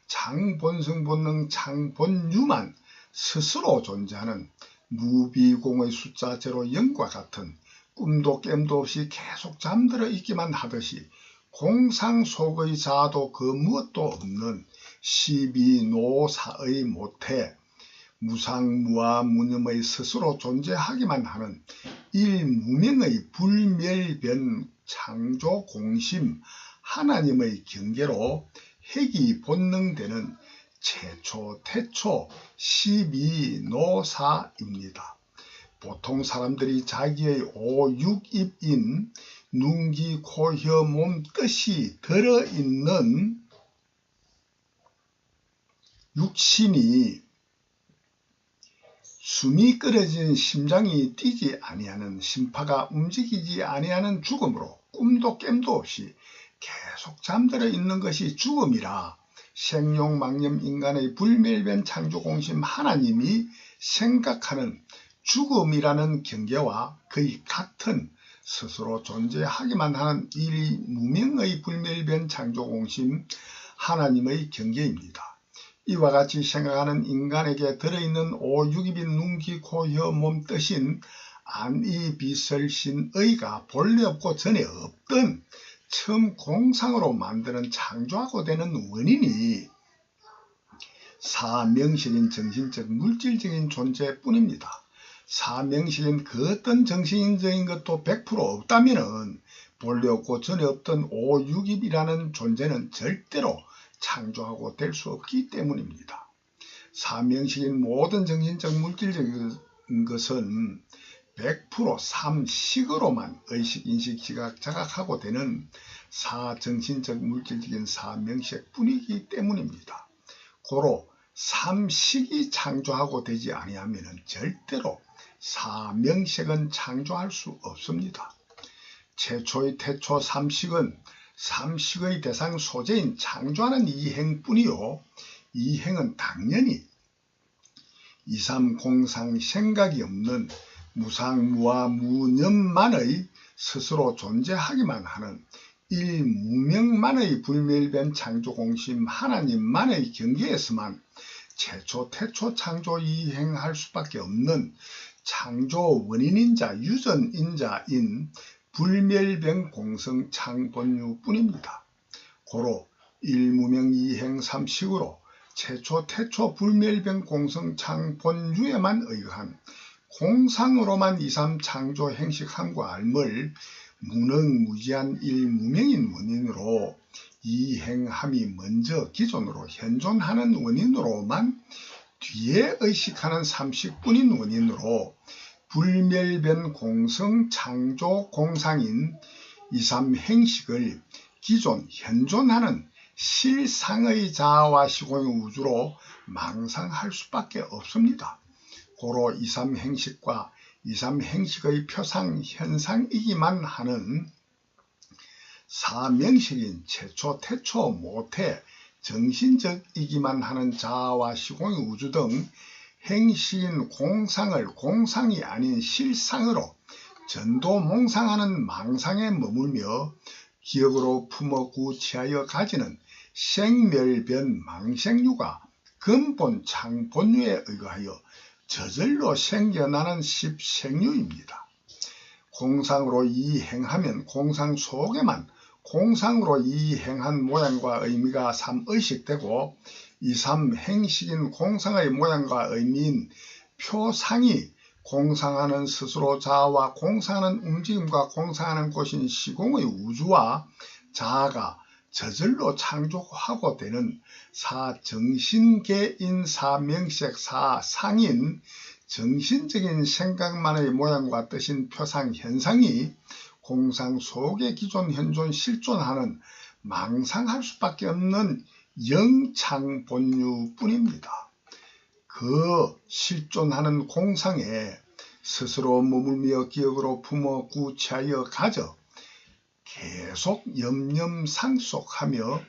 창본성본능 창본유만 스스로 존재하는 무비공의 숫자 제로 0과 같은 꿈도 깸도 없이 계속 잠들어 있기만 하듯이 공상 속의 자아도 그 무엇도 없는 12노사의 모태 무상무아 무념의 스스로 존재하기만 하는 일무명의 불멸변 창조 공심 하나님의 경계로 핵이 본능되는 최초 태초 12노사입니다. 보통 사람들이 자기의 5, 6입인 눈, 귀, 코, 혀, 몸, 뜻이 들어있는 육신이 숨이 끊어진 심장이 뛰지 아니하는 심파가 움직이지 아니하는 죽음으로 꿈도 깸도 없이 계속 잠들어 있는 것이 죽음이라 생룡망념 인간의 불멸변 창조공심 하나님이 생각하는 죽음이라는 경계와 거의 같은 스스로 존재하기만 하는 일무명의 불멸변 창조공심 하나님의 경계입니다. 이와 같이 생각하는 인간에게 들어있는 5, 6입인 눈, 귀, 코, 혀, 몸, 뜻인 안이비설신의가 본래 없고 전에 없던 처음 공상으로 만드는 창조하고 되는 원인이 사명식인 정신적 물질적인 존재뿐입니다. 사명식인 그 어떤 정신적인 것도 100% 없다면 본래 없고 전에 없던 오육입이라는 존재는 절대로 창조하고 될 수 없기 때문입니다. 사명식인 모든 정신적 물질적인 것은 100% 삼식으로만 의식, 인식, 지각, 자각하고 되는 사정신적 물질적인 사명식 뿐이기 때문입니다. 고로 삼식이 창조하고 되지 아니하면 절대로 사명식은 창조할 수 없습니다. 최초의 태초 삼식은 삼식의 대상 소재인 창조하는 이행뿐이요, 이행은 당연히 이삼공상 생각이 없는 무상무와 무념만의 스스로 존재하기만 하는 일무명만의 불멸변 창조공심 하나님만의 경계에서만 최초 태초 창조 이행할 수밖에 없는 창조 원인인자 유전인자인 불멸변 공성 창본유뿐입니다. 고로 일무명 이행 삼식으로 최초 태초 불멸변 공성 창본유에만 의한 공상으로만 이삼 창조 행식함과 알물 무능무지한 일무명인 원인으로 이행함이 먼저 기존으로 현존하는 원인으로만 뒤에 의식하는 삼식뿐인 원인으로 불멸변 공성 창조 공상인 이삼 행식을 기존 현존하는 실상의 자아와 시공의 우주로 망상할 수밖에 없습니다. 고로 이삼 행식과 이삼 행식의 표상 현상이기만 하는 사명식인 최초 태초 모태 정신적이기만 하는 자아와 시공의 우주 등 행식인 공상을 공상이 아닌 실상으로 전도몽상하는 망상에 머물며 기억으로 품어 구취하여 가지는 생멸변 망생유가 근본 창본유에 의거하여 저절로 생겨나는 십생유입니다. 공상으로 이행하면 공상 속에만 공상으로 이행한 모양과 의미가 삼의식되고 이삼 행식인 공상의 모양과 의미인 표상이 공상하는 스스로 자아와 공상하는 움직임과 공상하는 곳인 시공의 우주와 자아가 저절로 창조하고 되는 사정신계인 사명식 사상인 정신적인 생각만의 모양과 뜻인 표상 현상이 공상 속에 기존 현존 실존하는 망상할 수밖에 없는 영창본유뿐입니다. 그 실존하는 공상에 스스로 머물며 기억으로 품어 구취하여 가져 계속 염염상속하며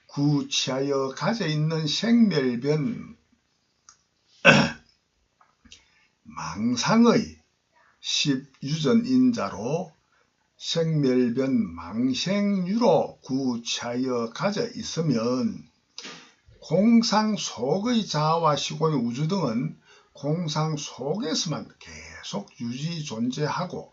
구취하여 가져 있는 생멸변 망상의 십유전인자로 생멸변 망생유로 구취하여 가져 있으면 공상 속의 자아와 시공의 우주 등은 공상 속에서만 계속 유지 존재하고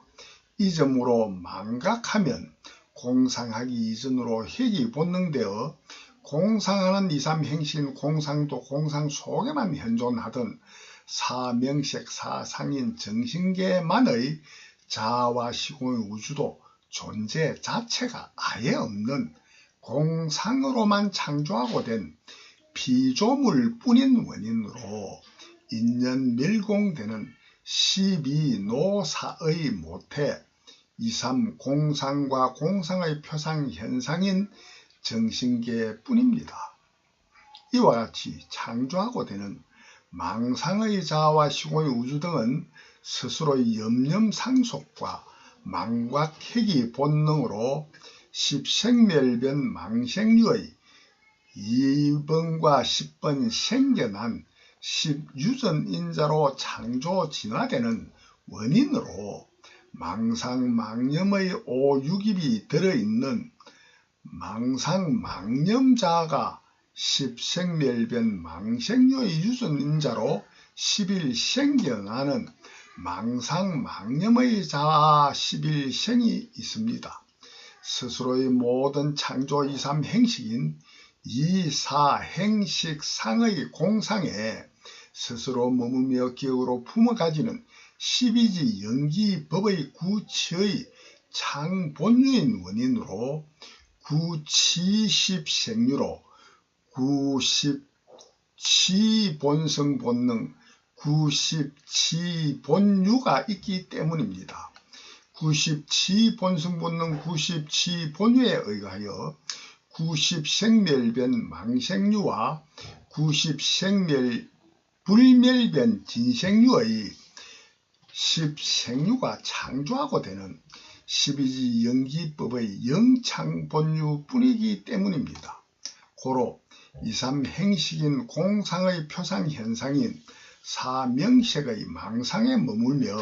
이 점으로 망각하면 공상하기 이전으로 핵이 본능되어 공상하는 이삼행신 공상도 공상 속에만 현존하던 사명식 사상인 정신계만의 자아와 시공의 우주도 존재 자체가 아예 없는 공상으로만 창조하고 된 피조물뿐인 원인으로 인연 멸공되는 12노사의 모태 이삼 공상과 공상의 표상 현상인 정신계뿐입니다. 이와 같이 창조하고 되는 망상의 자아와 시공의 우주 등은 스스로의 염염상속과 망각핵이 본능으로 십생멸변 망생류의 2번과 10번 생겨난 십유전인자로 창조 진화되는 원인으로 망상망념의 오육입이 들어있는 망상망념자가 십생멸변 망생류의 유전인자로 10일 생겨나는 망상망념의 자아 11생이 있습니다. 스스로의 모든 창조 2, 3 행식인 2, 4 행식 상의 공상에 스스로 머물며 기억으로 품어 가지는 12지 연기법의 구치의 창본유인 원인으로 구치십생유로 구십치본성본능 구십치본유가 있기 때문입니다. 구십치본성본능 구십치본유에 의하여 구십생멸변 망생유와 구십생멸불멸변 진생유의 십생유가 창조하고 되는 12지 연기법의 영창본유뿐이기 때문입니다. 고로 2, 3 행식인 공상의 표상현상인 사명색의 망상에 머물며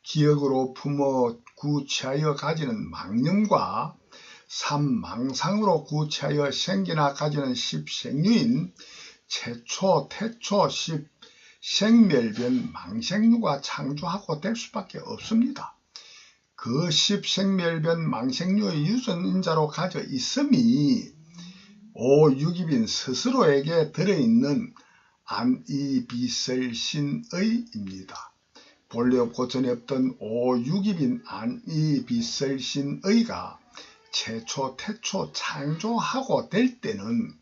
기억으로 품어 구체하여 가지는 망념과 3망상으로 구체하여 생기나 가지는 십생유인 채초, 태초, 십생멸변 망생유가 창조하고 될 수밖에 없습니다. 그 십생멸변 망생유의 유전인자로 가져 있음이 오육입인 스스로에게 들어있는 안이비설신의입니다. 본래 없고 전에 없던 오육입인 안이비설신의가 채초, 태초 창조하고 될 때는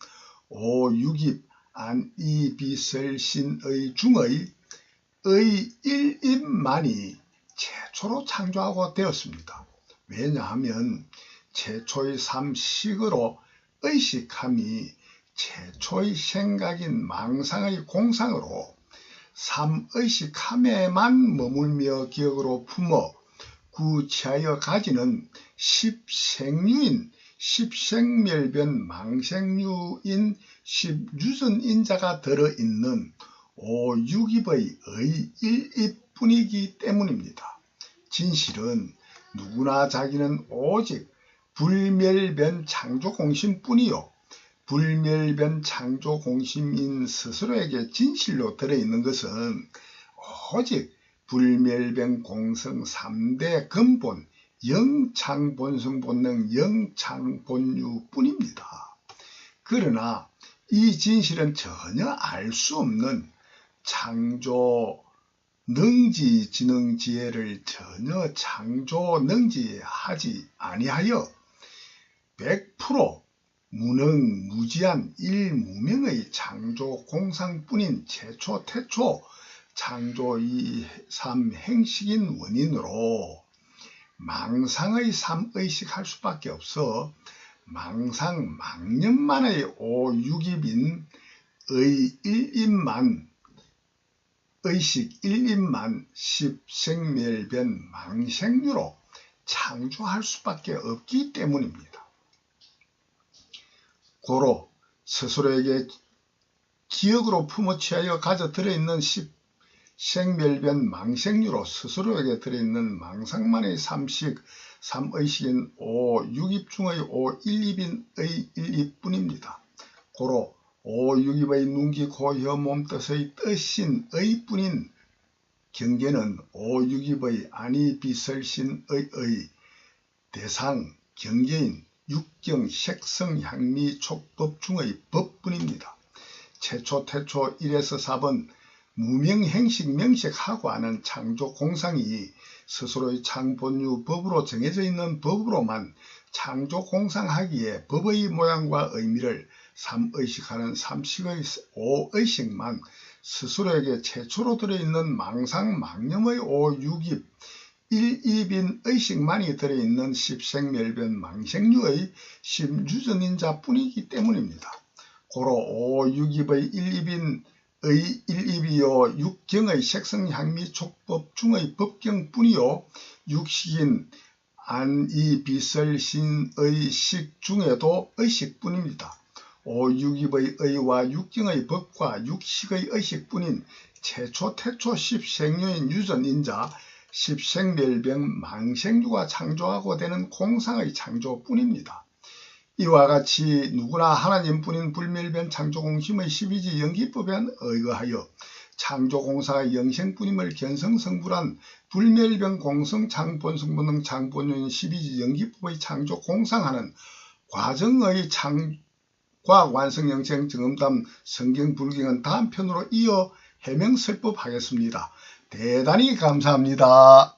오육입 안이비설신의 중의 의일입만이 채초로 창조하고 되었습니다. 왜냐하면 채초의 삼식으로 의식함이 채초의 생각인 망상의 공상으로 삼의식함에만 머물며 기억으로 품어 구체하여 가지는 십생유인 십생멸변 망생유인 십유전인자가 들어있는 오육입의 의일입뿐이기 때문입니다. 진실은 누구나 자기는 오직 불멸변 창조공심뿐이요 불멸변 창조공심인 스스로에게 진실로 들어있는 것은 오직 불멸변 공성 3대 근본 영창본성본능 영창본유뿐입니다. 그러나 이 진실은 전혀 알 수 없는 창조 능지지능지혜를 전혀 창조 능지하지 아니하여 100% 무능무지한 일무명의 창조 공상뿐인 채초 태초 창조 2, 3 행식인 원인으로 망상의 삼의식할 수밖에 없어 망상 망념만의 오육입인 의일입만 의식 일입만 십생멸변 망생유로 창조할 수밖에 없기 때문입니다. 고로 스스로에게 기억으로 품어 취하여 가져 들어있는 십생멸변 망생유로 스스로에게 들어있는 망상만의 삼식, 삼의식인 오육입 중의 오일입인 의일입뿐입니다. 고로 오육입의 눈기, 코, 혀, 몸뜻의 뜻신 의뿐인 경계는 오육입의 안이비설신의 대상 경계인 육경, 색성, 향미, 촉법 중의 법뿐입니다. 채초, 태초 1에서 4번 무명행식 명식하고 하는 창조 공상이 스스로의 창본유 법으로 정해져 있는 법으로만 창조 공상하기에 법의 모양과 의미를 삼의식하는 삼식의 오의식만 스스로에게 최초로 들어있는 망상 망념의 오육입 일입인 의식만이 들어있는 십생멸변 망생유의 십유전인자 뿐이기 때문입니다. 고로 오육입의 일입인 일입이요 육경의 색성향미 촉법 중의 법경뿐이요 육식인 안이비설신의 식 중에도 의식뿐입니다. 오육입의 의와 육경의 법과 육식의 의식뿐인 채초 태초 십생유인 유전인자 십생멸변 망생유가 창조하고 되는 공상의 창조뿐입니다. 이와 같이 누구나 하나님뿐인 불멸변 창조공심의 12지 연기법에 의하여 창조공사가 영생뿐임을 견성성불한 불멸병 공성 창본성본능 창본요인 12지 연기법의 창조 공상하는 과정의 과학 완성 영생 정음담 성경불경은 다음 편으로 이어 해명설법하겠습니다. 대단히 감사합니다.